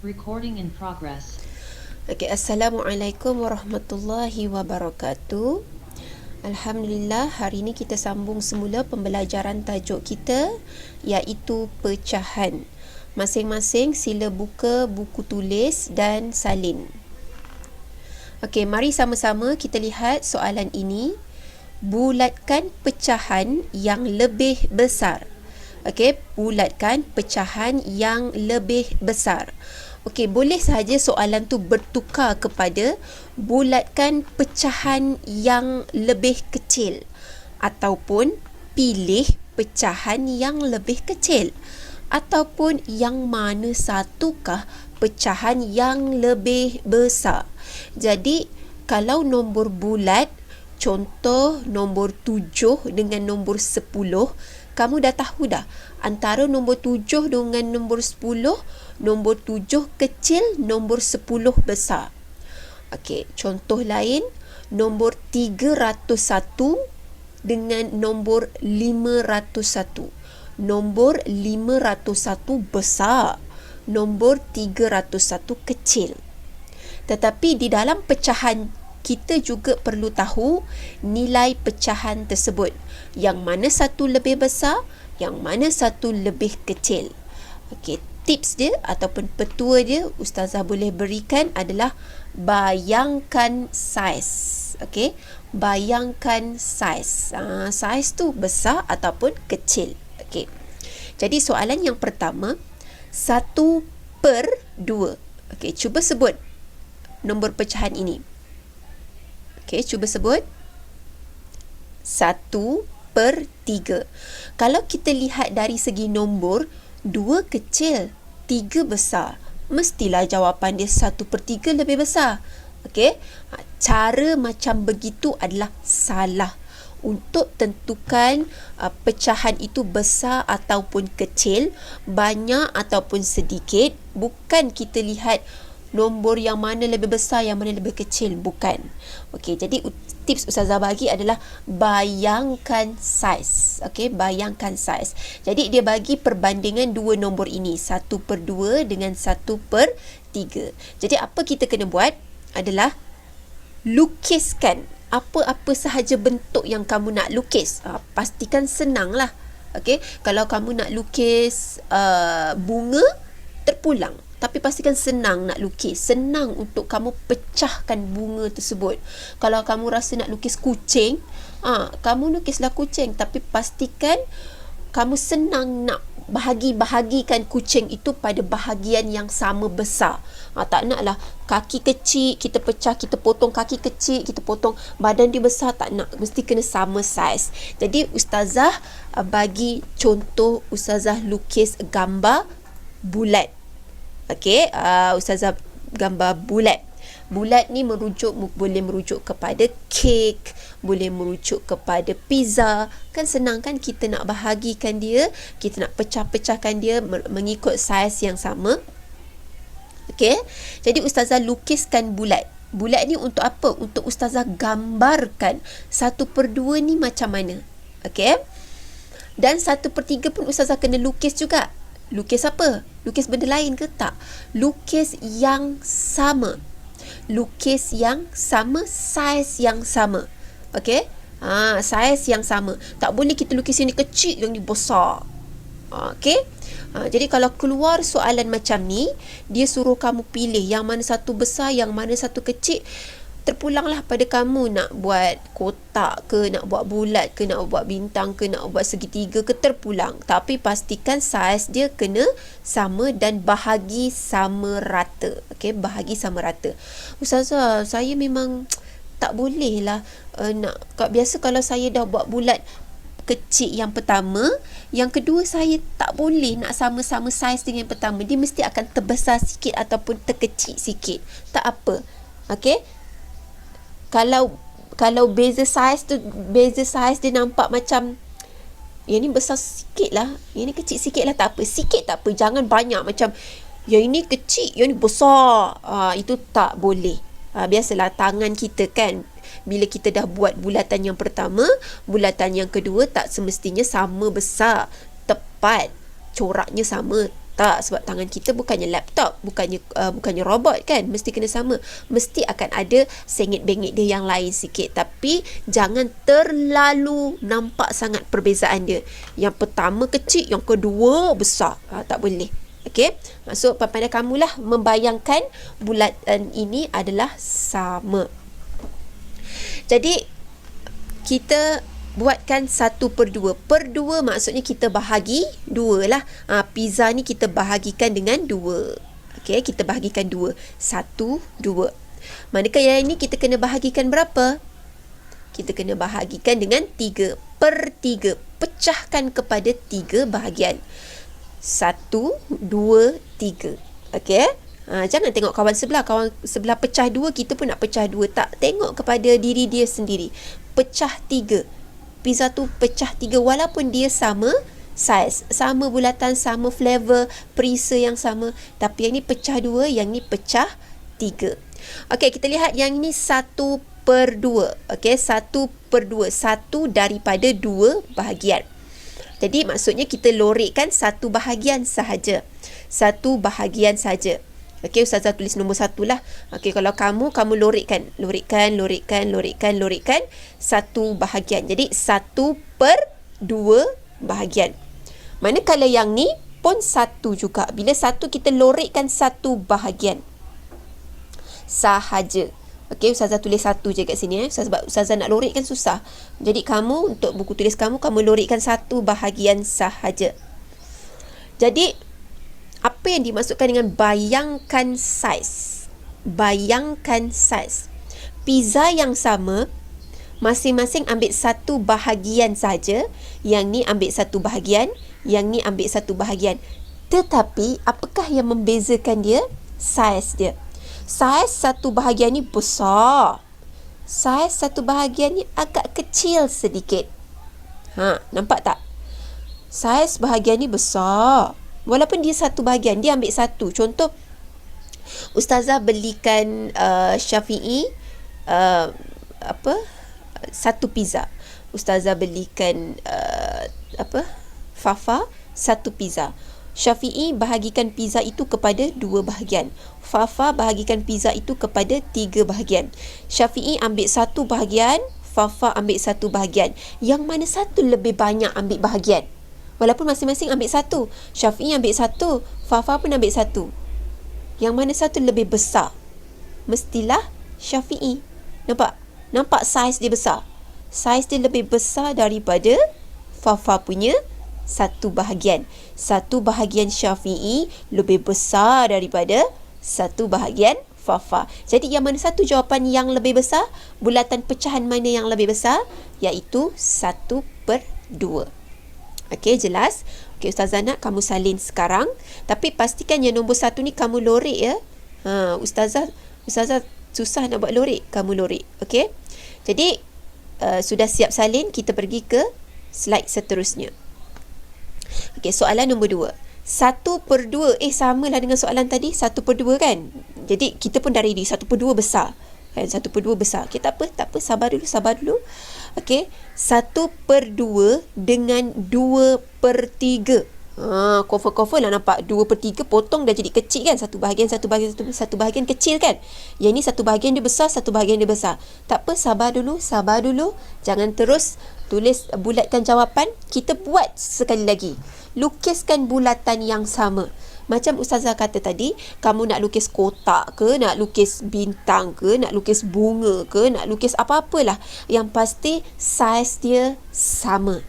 Recording in progress. Okay, Assalamualaikum warahmatullahi wabarakatuh. Alhamdulillah, hari ini kita sambung semula pembelajaran tajuk kita, iaitu pecahan. Masing-masing sila buka buku tulis dan salin. Okey, mari sama-sama kita lihat soalan ini. Bulatkan pecahan yang lebih besar. Okey, bulatkan pecahan yang lebih besar. Okey, boleh sahaja soalan tu bertukar kepada bulatkan pecahan yang lebih kecil ataupun pilih pecahan yang lebih kecil ataupun yang mana satukah pecahan yang lebih besar. Jadi, kalau nombor bulat, contoh nombor 7 dengan nombor 10, kamu dah tahu dah antara nombor 7 dengan nombor 10, nombor 7 kecil, nombor 10 besar. Okey, contoh lain, nombor 301 dengan nombor 501. Nombor 501 besar, nombor 301 kecil. Tetapi di dalam pecahan kita juga perlu tahu nilai pecahan tersebut. Yang mana satu lebih besar, yang mana satu lebih kecil. Okey, tips dia ataupun petua dia Ustazah boleh berikan adalah bayangkan saiz. Okey, bayangkan saiz. Saiz tu besar ataupun kecil. Okey. Jadi soalan yang pertama, 1/2. Okey, cuba sebut nombor pecahan ini. Okey, cuba sebut. 1/3. Kalau kita lihat dari segi nombor, 2 kecil, 3 besar, mestilah jawapan dia 1/3 lebih besar. Okey, cara macam begitu adalah salah. Untuk tentukan pecahan itu besar ataupun kecil, banyak ataupun sedikit, bukan kita lihat nombor yang mana lebih besar, yang mana lebih kecil, bukan. Okey, jadi tips Ustazah bagi adalah bayangkan saiz. Okey, bayangkan saiz. Jadi dia bagi perbandingan dua nombor ini, 1/2 dengan 1/3. Jadi apa kita kena buat adalah lukiskan apa-apa sahaja bentuk yang kamu nak lukis. Pastikan senang lah. Okey, kalau kamu nak lukis bunga, terpulang. Tapi pastikan senang nak lukis. Senang untuk kamu pecahkan bunga tersebut. Kalau kamu rasa nak lukis kucing, kamu lukislah kucing. Tapi pastikan kamu senang nak bahagikan kucing itu pada bahagian yang sama besar. Tak naklah kaki kecil, kita pecah, kita potong kaki kecil, kita potong badan dia besar, tak nak. Mesti kena sama saiz. Jadi Ustazah bagi contoh, Ustazah lukis gambar bulat. Okey, Ustazah gambar bulat. Bulat ni boleh merujuk kepada kek, boleh merujuk kepada pizza. Kan senang kan kita nak bahagikan dia, kita nak pecah-pecahkan dia mengikut saiz yang sama. Okey, jadi Ustazah lukiskan bulat. Bulat ni untuk apa? Untuk Ustazah gambarkan 1/2 ni macam mana. Okey, dan 1/3 pun Ustazah kena lukis juga. Lukis apa? Lukis benda lain ke? Tak. Lukis yang sama. Lukis yang sama, saiz yang sama. Okey? Saiz yang sama. Tak boleh kita lukis yang ni kecil, yang ni besar. Okey? Jadi kalau keluar soalan macam ni, dia suruh kamu pilih yang mana satu besar, yang mana satu kecil, terpulanglah pada kamu nak buat kotak ke, nak buat bulat ke, nak buat bintang ke, nak buat segitiga ke, terpulang. Tapi pastikan saiz dia kena sama dan bahagi sama rata. Okey, bahagi sama rata. Ustazah, saya memang tak boleh lah biasa kalau saya dah buat bulat kecil yang pertama, yang kedua saya tak boleh nak sama-sama saiz dengan yang pertama. Dia mesti akan terbesar sikit ataupun terkecil sikit. Tak apa. Okey? Kalau beza saiz dia nampak macam yang ni besar sikit lah, yang ni kecil sikit lah, tak apa. Sikit tak apa, jangan banyak. Macam yang ini kecil, yang ni besar, itu tak boleh. Biasalah tangan kita kan, bila kita dah buat bulatan yang pertama, bulatan yang kedua tak semestinya sama besar, tepat, coraknya sama. Tak, sebab tangan kita bukannya laptop, bukannya robot kan, mesti kena sama. Mesti akan ada sengit-bengit dia yang lain sikit, tapi jangan terlalu nampak sangat perbezaan dia. Yang pertama kecil, yang kedua besar. Tak boleh. Okey, maksud pada kamulah membayangkan bulatan ini adalah sama. Jadi kita buatkan 1/2. Per 2 maksudnya kita bahagi 2 lah. Pizza ni kita bahagikan dengan 2. Okey, kita bahagikan 2. 1, 2. Manakah yang ini kita kena bahagikan berapa? Kita kena bahagikan dengan 3/3. Pecahkan kepada 3 bahagian. 1, 2, 3. Okey? Jangan tengok kawan sebelah pecah 2, kita pun nak pecah 2. Tak, tengok kepada diri dia sendiri. Pecah 3. Pizza tu pecah 3 walaupun dia sama saiz, sama bulatan, sama flavor, perisa yang sama, tapi yang ni pecah 2, yang ni pecah 3. Okey, kita lihat yang ini 1/2. Okey, 1/2. 1 daripada 2 bahagian. Jadi maksudnya kita lorekkan 1 bahagian sahaja. 1 bahagian saja. Okey, Ustazah tulis nombor 1 lah. Okey, kalau kamu lorekkan 1 bahagian. Jadi 1/2 bahagian. Manakala yang ni pun 1 juga. Bila 1 kita lorekkan 1 bahagian sahaja. Okey, Ustazah tulis 1 je kat sini. Sebab Ustazah nak lorekkan susah. Jadi kamu, untuk buku tulis kamu lorekkan 1 bahagian sahaja. Jadi apa yang dimaksudkan dengan bayangkan saiz? Bayangkan saiz. Pizza yang sama, masing-masing ambil 1 bahagian saja. Yang ni ambil 1 bahagian, yang ni ambil 1 bahagian. Tetapi apakah yang membezakan dia? Saiz dia. Saiz 1 bahagian ni besar. Saiz 1 bahagian ni agak kecil sedikit. Nampak tak? Saiz bahagian ni besar. Walaupun dia 1 bahagian, dia ambil 1. Contoh, Ustazah belikan Syafi'i 1 pizza. Ustazah belikan Fafa 1 pizza. Syafi'i bahagikan pizza itu kepada 2 bahagian. Fafa bahagikan pizza itu kepada 3 bahagian. Syafi'i ambil 1 bahagian, Fafa ambil 1 bahagian. Yang mana satu lebih banyak ambil bahagian? Walaupun masing-masing ambil 1. Syafi'i ambil 1, Fafa pun ambil 1. Yang mana satu lebih besar? Mestilah Syafi'i. Nampak saiz dia besar. Saiz dia lebih besar daripada Fafa punya 1 bahagian. 1 bahagian Syafi'i lebih besar daripada 1 bahagian Fafa. Jadi yang mana satu jawapan yang lebih besar? Bulatan pecahan mana yang lebih besar? Iaitu 1/2. Okey, jelas? Okey, Ustazah nak kamu salin sekarang. Tapi pastikan yang nombor 1 ni kamu lorek ya. Ustazah susah nak buat lorek. Kamu lorek. Okey? Jadi, sudah siap salin, kita pergi ke slide seterusnya. Okey, soalan nombor 2. 1/2. Samalah dengan soalan tadi. 1/2 kan? Jadi, kita pun dah ready. 1/2 besar. Kan, 1/2 besar. Okay, tak apa. Sabar dulu. Okey, 1/2 dengan 2/3. Cover lah nampak. 2/3 potong dah jadi kecil kan. Satu bahagian kecil kan. Yang ni 1 bahagian dia besar, 1 bahagian dia besar. Tak apa, sabar dulu. Jangan terus tulis bulatkan jawapan. Kita buat sekali lagi. Lukiskan bulatan yang sama. Macam Ustazah kata tadi, kamu nak lukis kotak ke, nak lukis bintang ke, nak lukis bunga ke, nak lukis apa-apalah. Yang pasti saiz dia sama.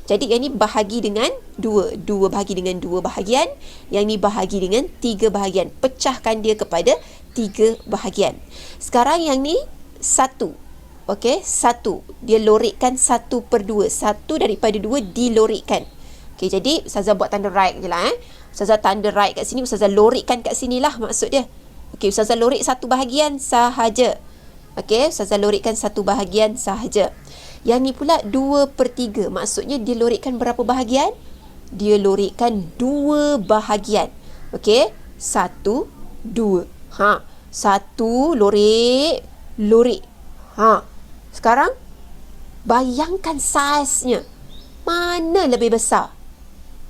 Jadi yang ni bahagi dengan 2. 2 bahagi dengan 2 bahagian. Yang ni bahagi dengan 3 bahagian. Pecahkan dia kepada 3 bahagian. Sekarang yang ni 1. Okey, 1. Dia lorekkan 1/2. 1 daripada 2 dilorekkan. Okey, jadi Ustazah buat tanda right je lah. Ustazah tanda right kat sini, Ustazah lorekkan kat sini lah maksud dia. Okey, Ustazah lorek 1 bahagian sahaja. Okey, Ustazah lorekkan 1 bahagian sahaja. Yang ni pula 2/3. Maksudnya dia lorekkan berapa bahagian? Dia lorekkan 2 bahagian. Okey, 1, 2. 1 lorek. Sekarang bayangkan saiznya. Mana lebih besar?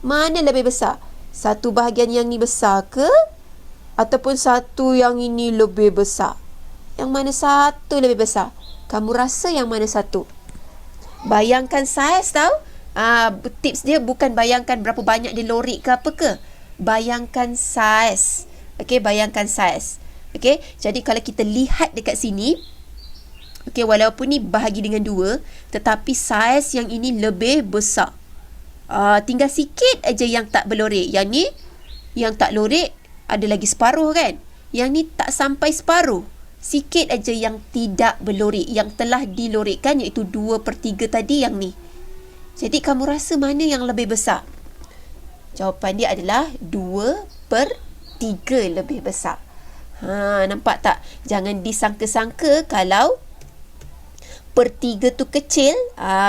Mana lebih besar? Satu bahagian yang ni besar ke? Ataupun satu yang ini lebih besar? Yang mana satu lebih besar? Kamu rasa yang mana satu? Bayangkan saiz tau. Tips dia bukan bayangkan berapa banyak dia lorik ke apa ke. Bayangkan saiz. Okey, bayangkan saiz. Okey, jadi kalau kita lihat dekat sini, okey, walaupun ni bahagi dengan 2, tetapi saiz yang ini lebih besar. Tinggal sikit aja yang tak berlorik. Yang ni, yang tak lorik, ada lagi separuh kan. Yang ni tak sampai separuh. Sikit aja yang tidak berlorik. Yang telah dilorikkan iaitu 2/3 tadi yang ni. Jadi kamu rasa mana yang lebih besar? Jawapan dia adalah 2/3 lebih besar. Nampak tak? Jangan disangka-sangka kalau per 3 tu kecil.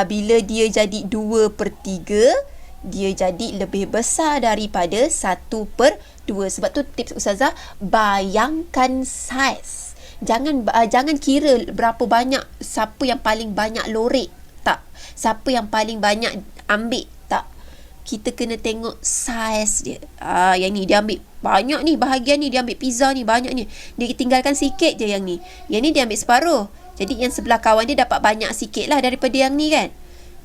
Bila dia jadi 2/3, dia jadi lebih besar daripada 1/2. Sebab tu tips Ustazah, bayangkan saiz. Jangan kira berapa banyak, siapa yang paling banyak lorik. Tak. Siapa yang paling banyak ambil. Tak. Kita kena tengok saiz dia. Yang ni dia ambil banyak ni, bahagian ni dia ambil pizza ni banyak ni. Dia tinggalkan sikit je yang ni. Yang ni dia ambil separuh. Jadi yang sebelah kawan dia dapat banyak sikit lah daripada yang ni kan.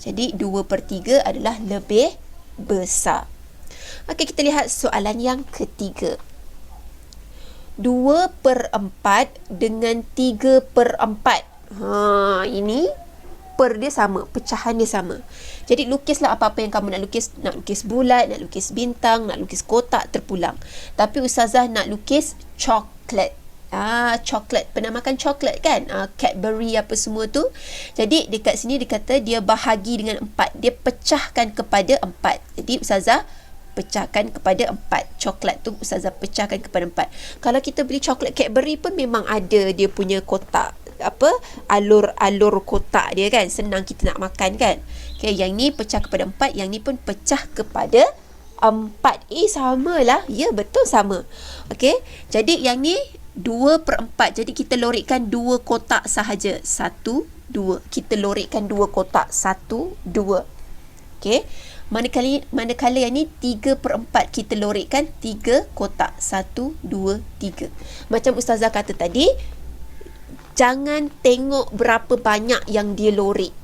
Jadi 2/3 adalah lebih besar. Okey, kita lihat soalan yang ketiga. 2/4 dengan 3/4. Ini per dia sama, pecahan dia sama. Jadi lukislah apa-apa yang kamu nak lukis. Nak lukis bulat, nak lukis bintang, nak lukis kotak terpulang. Tapi Ustazah nak lukis coklat. Coklat. Pernah makan coklat kan? Cadbury apa semua tu. Jadi dekat sini dia kata dia bahagi dengan 4. Dia pecahkan kepada 4. Jadi Ustazah pecahkan kepada 4. Coklat tu Ustazah pecahkan kepada 4. Kalau kita beli coklat Cadbury pun memang ada dia punya kotak. Alur kotak dia kan. Senang kita nak makan kan. Okay, yang ni pecah kepada 4. Yang ni pun pecah kepada 4. Sama lah. Ya, betul sama. Okay, jadi yang ni 2/4. Jadi kita lorikkan 2 kotak sahaja. 1, 2. Kita lorikkan 2 kotak. 1, 2. Okay. Manakala yang ni 3/4. Kita lorikkan 3 kotak. 1, 2, 3. Macam Ustazah kata tadi, jangan tengok berapa banyak yang dia lorik.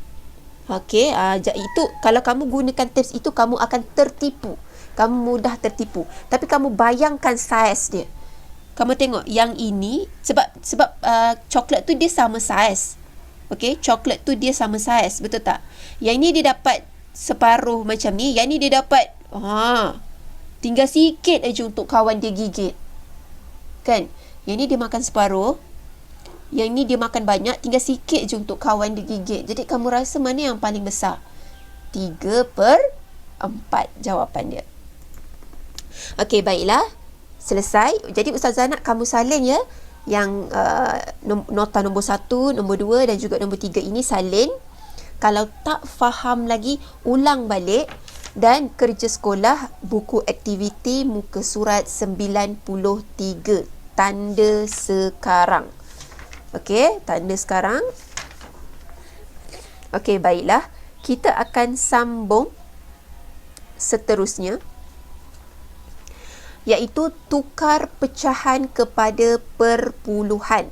Okay. Itu kalau kamu gunakan tips itu, kamu akan tertipu. Kamu mudah tertipu. Tapi kamu bayangkan saiz dia. Kamu tengok yang ini, sebab coklat tu dia sama saiz. Okey, coklat tu dia sama saiz, betul tak? Yang ni dia dapat separuh macam ni, yang ni dia dapat tinggal sikit aja untuk kawan dia gigit. Kan? Yang ni dia makan separuh, yang ni dia makan banyak, tinggal sikit je untuk kawan dia gigit. Jadi kamu rasa mana yang paling besar? 3/4 jawapan dia. Okey, baiklah. Selesai. Jadi Ustazah nak kamu salin ya. Yang nota nombor 1, nombor 2 dan juga nombor 3 ini salin. Kalau tak faham lagi, ulang balik. Dan kerja sekolah, buku aktiviti muka surat 93. Tanda sekarang. Okey, tanda sekarang. Okey, baiklah. Kita akan sambung seterusnya, iaitu tukar pecahan kepada perpuluhan.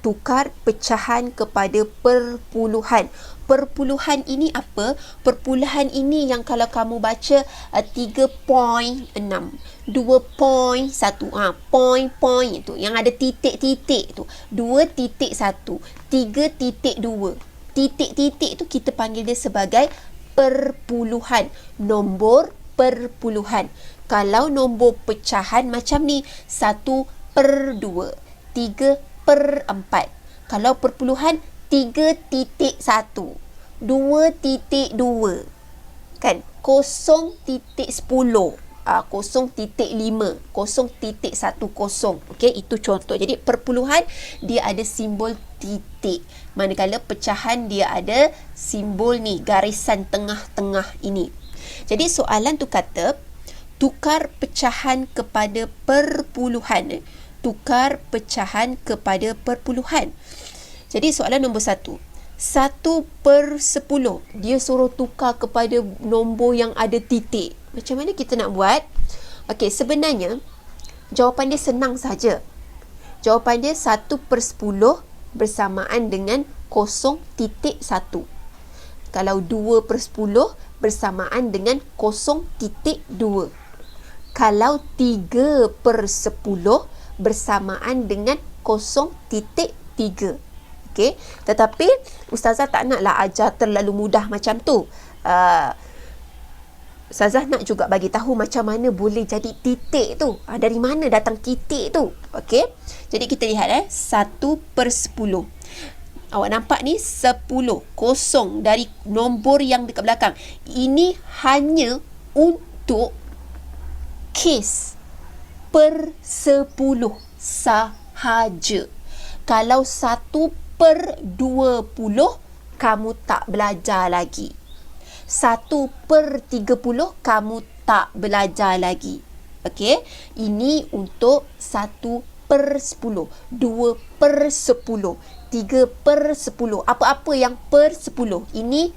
Tukar pecahan kepada perpuluhan. Perpuluhan ini apa? Perpuluhan ini yang kalau kamu baca 3.6, 2.1, point itu yang ada titik-titik tu, 2.1, 3.2. Titik-titik tu kita panggil dia sebagai perpuluhan, nombor perpuluhan. Kalau nombor pecahan macam ni, 1/2, 3/4. Kalau perpuluhan, 3.1, 2.2, kan? 0.10, 0.5, 0.10. Okey, itu contoh. Jadi perpuluhan dia ada simbol titik, manakala pecahan dia ada simbol ni, garisan tengah-tengah ini. Jadi soalan tu kata tukar pecahan kepada perpuluhan. Tukar pecahan kepada perpuluhan. Jadi soalan nombor 1. 1/10. Dia suruh tukar kepada nombor yang ada titik. Macam mana kita nak buat? Okey, sebenarnya jawapan dia senang saja. Jawapan dia 1/10 bersamaan dengan 0.1. Kalau 2/10 bersamaan dengan 0.2. Kalau 3/10 bersamaan dengan 0.3. Okey, tetapi Ustazah tak naklah ajar terlalu mudah macam tu. Ustazah nak juga bagi tahu macam mana boleh jadi titik tu. Dari mana datang titik tu? Okey. Jadi kita lihat 1/10. Awak nampak ni 10 kosong dari nombor yang dekat belakang. Ini hanya untuk kes per 10 sahaja. Kalau 1/20 kamu tak belajar lagi. 1/30 kamu tak belajar lagi. Okey, ini untuk 1/10, 2/10, 3/10, apa-apa yang per 10. Ini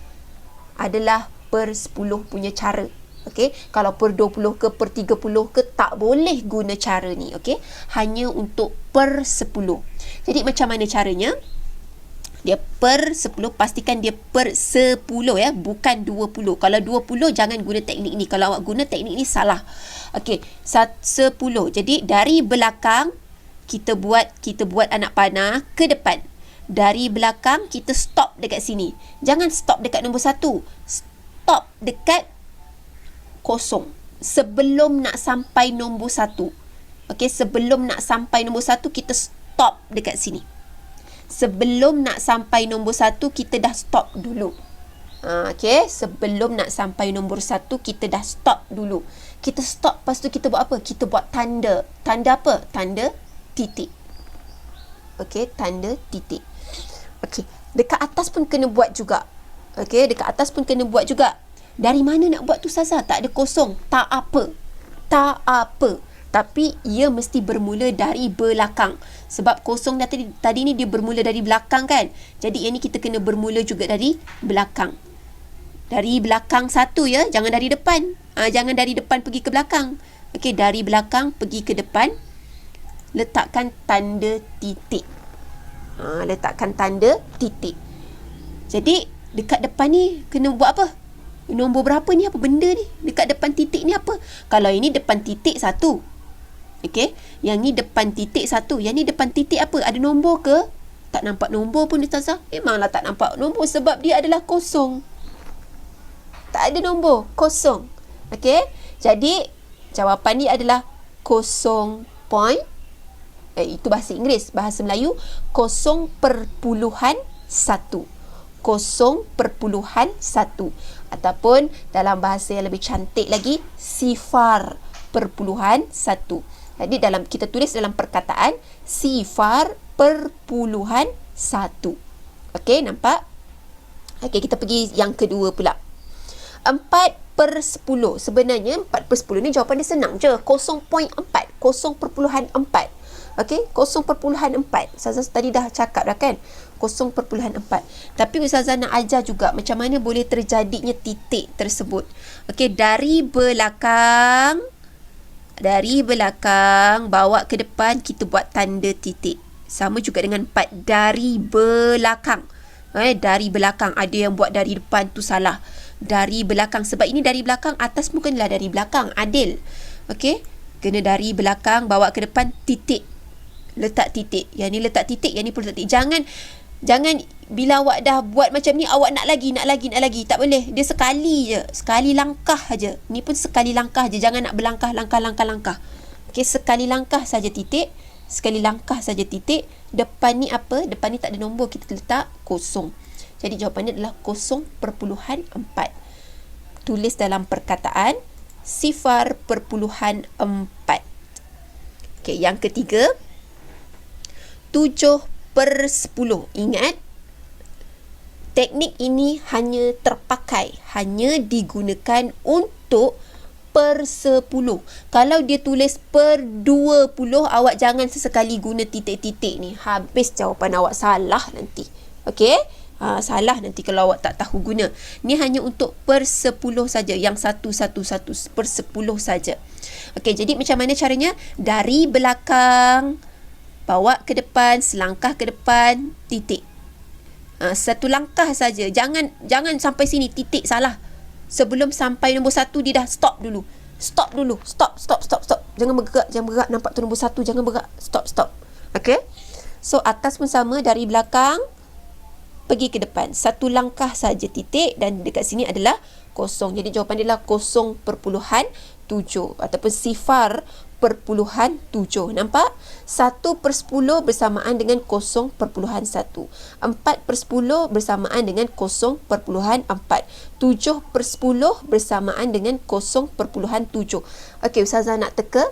adalah per 10 punya cara. Okey, kalau per 20 ke per 30 ke tak boleh guna cara ni. Okey, hanya untuk per 10. Jadi macam mana caranya? Dia per 10, pastikan dia per 10 ya, bukan 20. Kalau 20 jangan guna teknik ni. Kalau awak guna teknik ni salah. Okey, 10. Jadi dari belakang kita buat anak panah ke depan. Dari belakang kita stop dekat sini. Jangan stop dekat nombor 1. Stop dekat kosong. Sebelum nak sampai nombor 1. Okey, sebelum nak sampai nombor 1 kita stop dekat sini. Sebelum nak sampai nombor 1 kita dah stop dulu. Okey, sebelum nak sampai nombor 1 kita dah stop dulu. Kita stop, lepas tu kita buat apa? Kita buat tanda. Tanda apa? Tanda titik. Okey, tanda titik. Okey, dekat atas pun kena buat juga. Okey, dekat atas pun kena buat juga. Dari mana nak buat tu Ustazah? Tak ada kosong. Tak apa. Tak apa. Tapi ia mesti bermula dari belakang. Sebab kosong tadi ni dia bermula dari belakang kan. Jadi yang ni kita kena bermula juga dari belakang. Dari belakang satu ya. Jangan dari depan. Jangan dari depan pergi ke belakang. Okey, dari belakang pergi ke depan. Letakkan tanda titik. Letakkan tanda titik. Jadi dekat depan ni kena buat apa? Nombor berapa ni? Apa benda ni? Dekat depan titik ni apa? Kalau ini depan titik 1. Okey, yang ni depan titik 1. Yang ni depan titik apa? Ada nombor ke? Tak nampak nombor pun Ustazah. Memanglah tak nampak nombor sebab dia adalah kosong. Tak ada nombor, kosong. Okey, jadi jawapan ni adalah 0. Itu bahasa Inggeris. Bahasa Melayu 0.1. 0.1. Ataupun dalam bahasa yang lebih cantik lagi, 0.1. Jadi kita tulis dalam perkataan 0.1. Okey, nampak? Okey, kita pergi yang kedua pula. 4/10. Sebenarnya 4/10 ni jawapan dia senang je. 0.4. 0.4. Okey, 0.4. Ustazah tadi dah cakap dah kan? 0.4. Tapi Ustazah nak ajar juga macam mana boleh terjadinya titik tersebut. Okey, dari belakang bawa ke depan kita buat tanda titik. Sama juga dengan 4. Dari belakang. Dari belakang. Ada yang buat dari depan tu salah. Dari belakang. Sebab ini dari belakang, atas pun kenalah dari belakang. Adil. Okey, kena dari belakang bawa ke depan titik. Letak titik. Yang ni letak titik, yang ni pun letak titik. Jangan bila awak dah buat macam ni awak nak lagi. Tak boleh. Dia sekali je. Sekali langkah aja. Ni pun sekali langkah je. Jangan nak berlangkah. Okey, sekali langkah saja titik. Sekali langkah saja titik. Depan ni apa? Depan ni tak ada nombor. Kita letak kosong. Jadi jawapannya adalah 0.4. Tulis dalam perkataan 0.4. Okey, yang ketiga 7/10. Ingat, teknik ini hanya digunakan untuk per 10. Kalau dia tulis per 20, awak jangan sesekali guna titik-titik ni. Habis jawapan awak salah nanti. Okey? Salah nanti kalau awak tak tahu guna. Ni hanya untuk per 10 saja, yang 111 per 10 saja. Okey, jadi macam mana caranya? Dari belakang bawa ke depan, selangkah ke depan, titik. Satu langkah saja. Jangan sampai sini titik, salah. Sebelum sampai nombor 1 dia dah stop dulu. Stop. Jangan bergerak. Nampak tu nombor 1, jangan bergerak. Stop. Okey? So atas pun sama, dari belakang pergi ke depan. Satu langkah saja titik, dan dekat sini adalah kosong. Jadi jawapan dia adalah 0.7 ataupun 0.7. Nampak? 1/10 bersamaan dengan 0.1. 4/10 bersamaan dengan 0.4. 7/10 bersamaan dengan 0.7. Okey, Ustazah nak teka.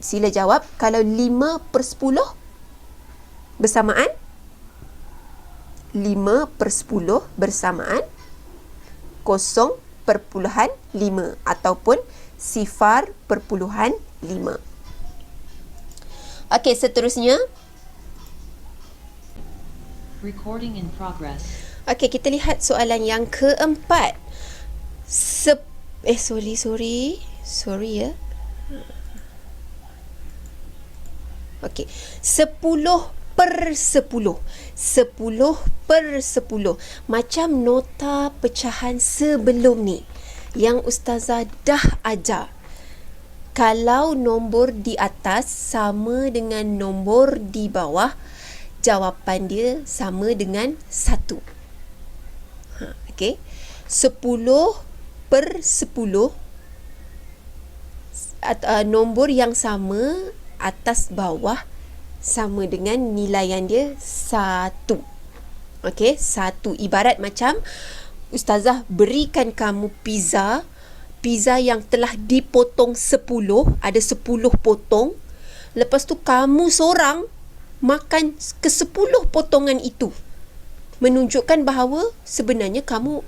Sila jawab. Kalau 5/10 bersamaan 5/10 bersamaan 0.5 ataupun 0.5. Okey, seterusnya. Recording in progress. Okey, kita lihat soalan yang keempat. Sorry ya. Okey, 10/10. 10/10. Macam nota pecahan sebelum ni yang Ustazah dah ajar. Kalau nombor di atas sama dengan nombor di bawah, jawapan dia sama dengan 1. Okey. 10/10, nombor yang sama atas bawah sama dengan nilaian dia 1. Okey, 1. Ibarat macam Ustazah berikan kamu pizza yang telah dipotong 10, ada 10 potong. Lepas tu kamu seorang makan ke-10 potongan itu. Menunjukkan bahawa sebenarnya kamu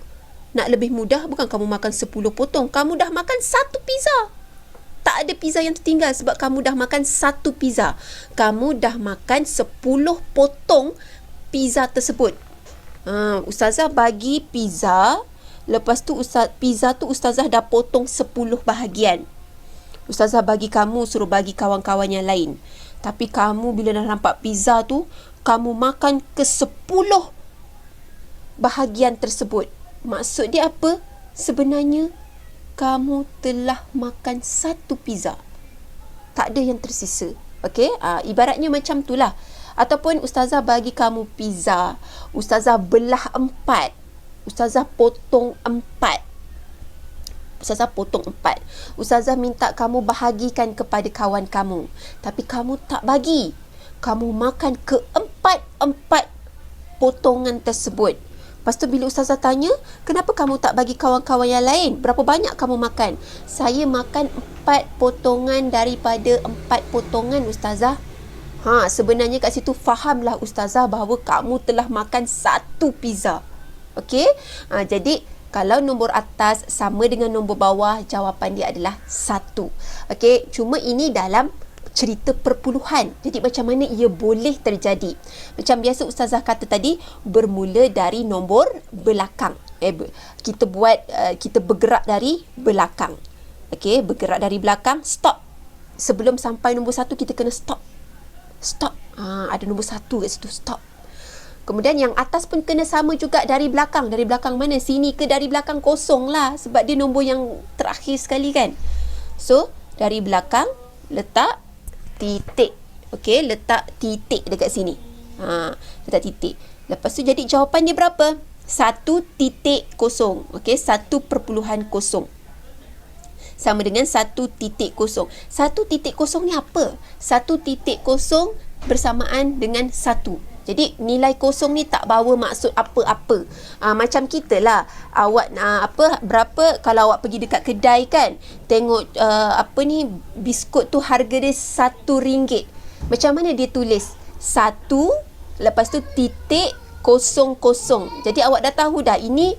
nak lebih mudah, bukan kamu makan 10 potong, kamu dah makan 1 pizza. Tak ada pizza yang tertinggal sebab kamu dah makan 1 pizza. Kamu dah makan 10 potong pizza tersebut. Ustazah bagi pizza, lepas tu pizza tu Ustazah dah potong 10 bahagian. Ustazah bagi kamu, suruh bagi kawan-kawan yang lain. Tapi kamu bila dah nampak pizza tu, kamu makan ke-10 bahagian tersebut. Maksud dia apa? Sebenarnya kamu telah makan 1 pizza. Tak ada yang tersisa. Okey? Ibaratnya macam itulah. Ataupun Ustazah bagi kamu pizza, Ustazah belah 4. Ustazah potong 4. Ustazah minta kamu bahagikan kepada kawan kamu. Tapi kamu tak bagi. Kamu makan ke-4 potongan tersebut. Lepas tu bila Ustazah tanya, kenapa kamu tak bagi kawan-kawan yang lain? Berapa banyak kamu makan? Saya makan 4 potongan daripada 4 potongan, Ustazah. Sebenarnya kat situ fahamlah Ustazah bahawa kamu telah makan 1 pizza. Okey? Jadi kalau nombor atas sama dengan nombor bawah, jawapan dia adalah 1. Okey, cuma ini dalam cerita perpuluhan. Jadi macam mana ia boleh terjadi? Macam biasa Ustazah kata tadi, bermula dari nombor belakang. Kita bergerak dari belakang. Okey, bergerak dari belakang, stop. Sebelum sampai nombor 1 kita kena stop. Ada nombor 1 kat situ, stop. Kemudian yang atas pun kena sama juga dari belakang. Dari belakang mana? Sini ke dari belakang? Kosong lah. Sebab dia nombor yang terakhir sekali kan. So, dari belakang letak titik. Okey, letak titik dekat sini. Letak titik. Lepas tu jadi jawapan dia berapa? 1.0. Okey, 1.0. Sama dengan 1.0. 1.0 ni apa? 1.0 bersamaan dengan 1. Jadi nilai kosong ni tak bawa maksud apa-apa. Macam kita lah, awak berapa kalau awak pergi dekat kedai kan, tengok biskut tu harga dia RM1. Macam mana dia tulis? 1 lepas tu titik 00. Jadi awak dah tahu dah ini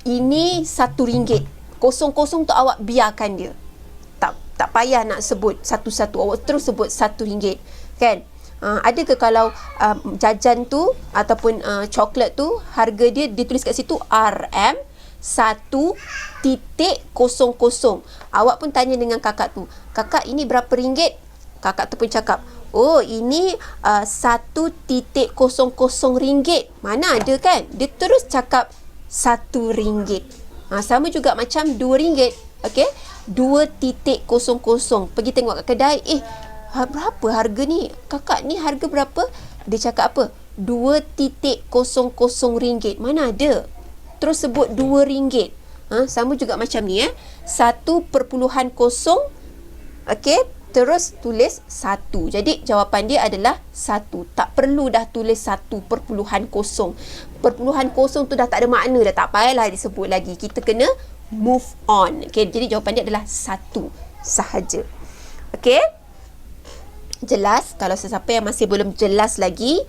RM1. 00 tu awak biarkan dia. Tak payah nak sebut satu-satu, awak terus sebut RM1 kan. Ada ke kalau jajan tu ataupun coklat tu harga dia ditulis kat situ RM1.00. Awak pun tanya dengan kakak tu, kakak ini berapa ringgit? Kakak tu pun cakap, oh ini RM1.00. Mana ada kan? Dia terus cakap RM1. Sama juga macam RM2. Okey, 2.00. Pergi tengok kat kedai, berapa harga ni? Kakak ni harga berapa? Dia cakap apa? RM2.00. Mana ada? Terus sebut RM2. Sama juga macam ni 1.0. Okey, terus tulis 1. Jadi jawapan dia adalah 1. Tak perlu dah tulis 1.0. Perpuluhan kosong tu dah tak ada makna dah, tak payahlah disebut lagi. Kita kena move on. Okey, jadi jawapan dia adalah 1 sahaja. Okey? Jelas? Kalau sesiapa yang masih belum jelas lagi,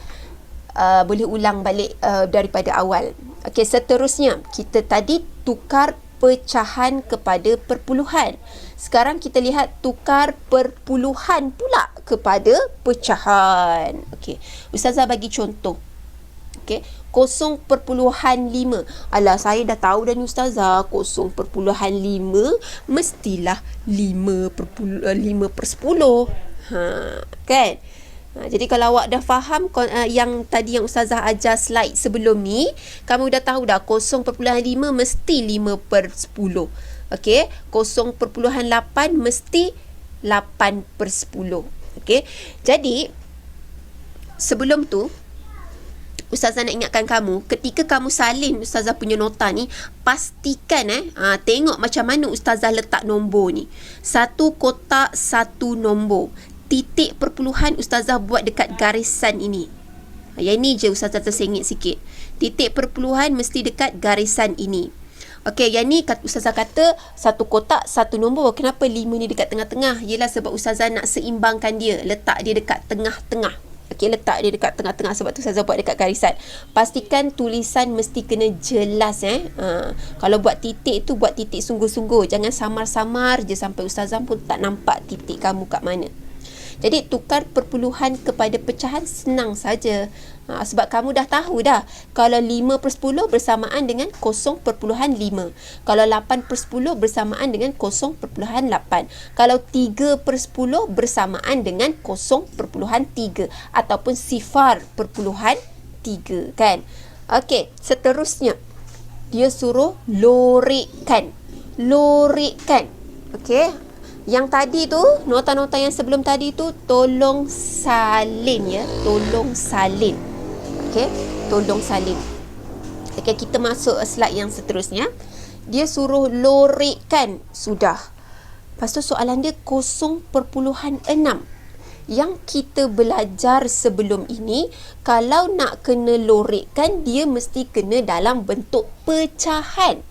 boleh ulang balik daripada awal. Okey, seterusnya kita tadi tukar pecahan kepada perpuluhan. Sekarang kita lihat tukar perpuluhan pula kepada pecahan. Okey, Ustazah bagi contoh. Okey, 0.5. Alah, saya dah tahu dah ni Ustazah, 0.5 mestilah 5/10. Kan? Jadi kalau awak dah faham yang tadi yang Ustazah ajar slide sebelum ni, kamu dah tahu dah 0.5 mesti 5/10. Okey, 0.8 mesti 8/10. Okey. Jadi sebelum tu Ustazah nak ingatkan kamu, ketika kamu salin Ustazah punya nota ni, pastikan tengok macam mana Ustazah letak nombor ni. 1 kotak 1 nombor. Titik perpuluhan Ustazah buat dekat garisan ini. Yang ni je Ustazah tersengit sikit. Titik perpuluhan mesti dekat garisan ini. Okey, yang ni Ustazah kata 1 kotak 1 nombor. Kenapa 5 ni dekat tengah-tengah? Yelah sebab Ustazah nak seimbangkan dia, letak dia dekat tengah-tengah. Okey, letak dia dekat tengah-tengah, sebab tu Ustazah buat dekat garisan. Pastikan tulisan mesti kena jelas. Kalau buat titik tu, buat titik sungguh-sungguh. Jangan samar-samar je sampai Ustazah pun tak nampak titik kamu kat mana. Jadi tukar perpuluhan kepada pecahan senang saja. Sebab kamu dah tahu dah, kalau 5/10 bersamaan dengan 0.5. Kalau 8/10 bersamaan dengan 0.8. Kalau 3/10 bersamaan dengan 0.3 ataupun 0.3, kan? Okey, seterusnya dia suruh lorikkan. Okey. Yang tadi tu, nota-nota yang sebelum tadi tu, tolong salin ya. Tolong salin. Okey, tolong salin. Okey, kita masuk slide yang seterusnya. Dia suruh lorikkan. Sudah. Lepas tu soalan dia 0.6. Yang kita belajar sebelum ini, kalau nak kena lorikkan, dia mesti kena dalam bentuk pecahan.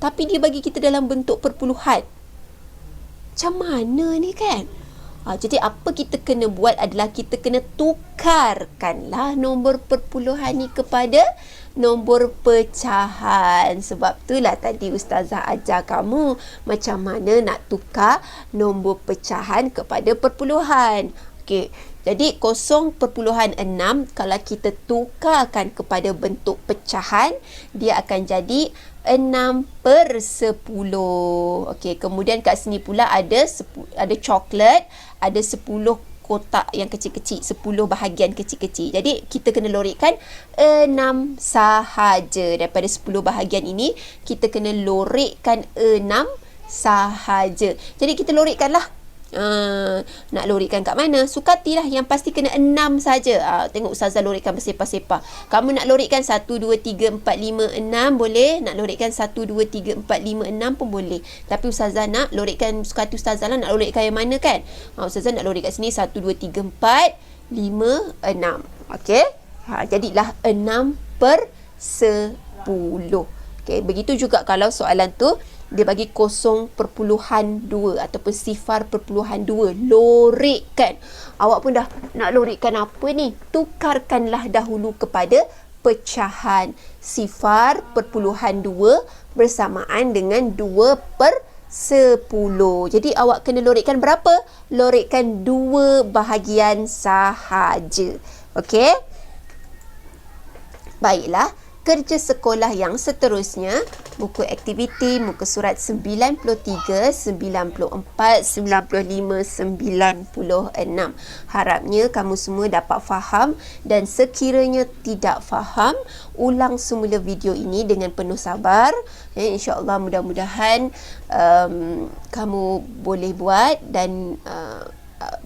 Tapi dia bagi kita dalam bentuk perpuluhan. Macam mana ni kan? Jadi apa kita kena buat adalah kita kena tukarkanlah nombor perpuluhan ni kepada nombor pecahan. Sebab itulah tadi Ustazah ajar kamu macam mana nak tukar nombor pecahan kepada perpuluhan. Okey. Jadi 0.6 kalau kita tukarkan kepada bentuk pecahan, dia akan jadi 6/10. Okey, kemudian kat sini pula ada coklat, ada 10 kotak yang kecil-kecil, 10 bahagian kecil-kecil. Jadi kita kena lorikkan 6 sahaja. Daripada 10 bahagian ini, kita kena lorikkan 6 sahaja. Jadi kita lorikkanlah. Nak lorikkan kat mana? Sukatilah, yang pasti kena 6 saja. Tengok Ustazah lorikkan bersepah-sepah. Kamu nak lorikkan 1, 2, 3, 4, 5, 6 boleh. Nak lorikkan 1, 2, 3, 4, 5, 6 pun boleh. Tapi Ustazah nak lorikkan, sukati Ustazah lah nak lorikkan yang mana kan. Ustazah nak lorik kat sini 1, 2, 3, 4, 5, 6. Okey. Jadilah 6/10. Okey, begitu juga kalau soalan tu dia bagi 0.2 ataupun 0.2. Lorikkan. Awak pun dah nak lorikkan apa ni? Tukarkanlah dahulu kepada pecahan. 0.2 bersamaan dengan 2/10. 10. Jadi awak kena lorikkan berapa? Lorikkan 2 bahagian sahaja. Okey? Baiklah, kerja sekolah yang seterusnya, buku aktiviti, muka surat 93, 94, 95, 96. Harapnya kamu semua dapat faham, dan sekiranya tidak faham, ulang semula video ini dengan penuh sabar. InsyaAllah mudah-mudahan kamu boleh buat dan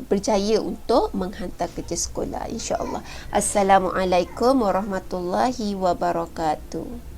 berjaya untuk menghantar kerja sekolah, insya-Allah. Assalamualaikum warahmatullahi wabarakatuh.